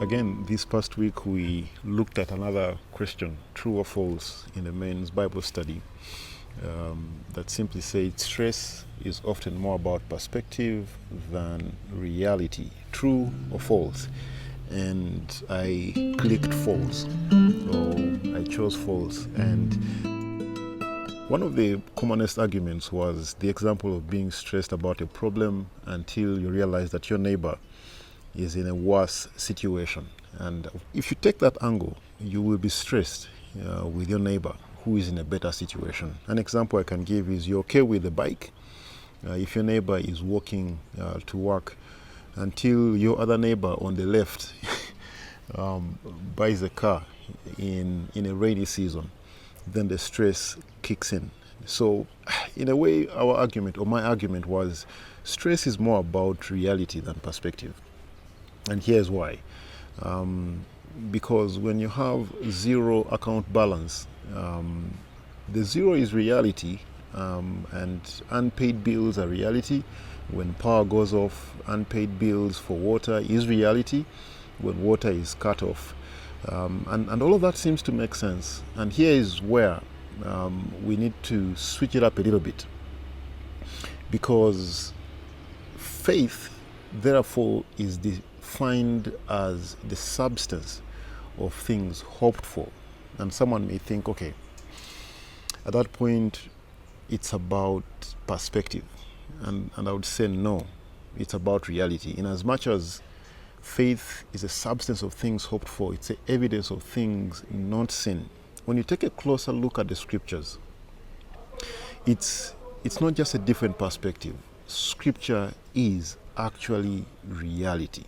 Again, this past week we looked at another question, true or false, in the men's Bible study, that simply said stress is often more about perspective than reality, true or false. And I clicked false, or I chose false. And one of the commonest arguments was the example of being stressed about a problem until you realize that your neighbor is in a worse situation. And if you take that angle, you will be stressed with your neighbor who is in a better situation. An example I can give is you're okay with the bike. If your neighbor is walking to work until your other neighbor on the left buys a car in a rainy season, then the stress kicks in. So in a way, our argument, or my argument, was stress is more about reality than perspective. And here's why. Because when you have zero account balance, the zero is reality, and unpaid bills are reality. When power goes off, unpaid bills for water is reality. When water is cut off, and all of that seems to make sense. And here is where we need to switch it up a little bit, because faith, therefore, is defined as the substance of things hoped for. And someone may think, okay, at that point, it's about perspective. And I would say no, it's about reality. In as much as faith is a substance of things hoped for, it's the evidence of things not seen. When you take a closer look at the scriptures, it's not just a different perspective. Scripture is actually reality.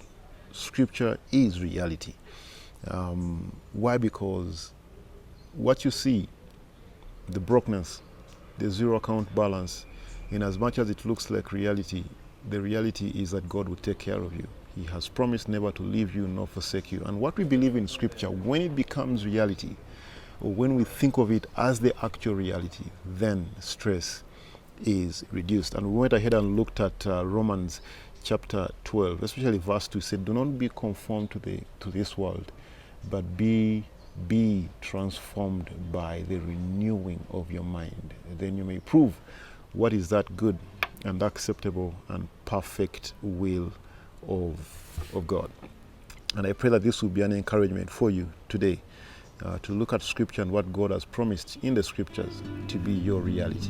Scripture is reality. Why? Because what you see, the brokenness, the zero account balance, in as much as it looks like reality, the reality is that God will take care of you. He has promised never to leave you nor forsake you. And what we believe in Scripture, when it becomes reality, or when we think of it as the actual reality, then stress is reduced. And we went ahead and looked at Romans chapter 12, especially verse 2, said, do not be conformed to this world, but be transformed by the renewing of your mind. Then you may prove what is that good and acceptable and perfect will of God. And I pray that this will be an encouragement for you today to look at Scripture and what God has promised in the Scriptures to be your reality.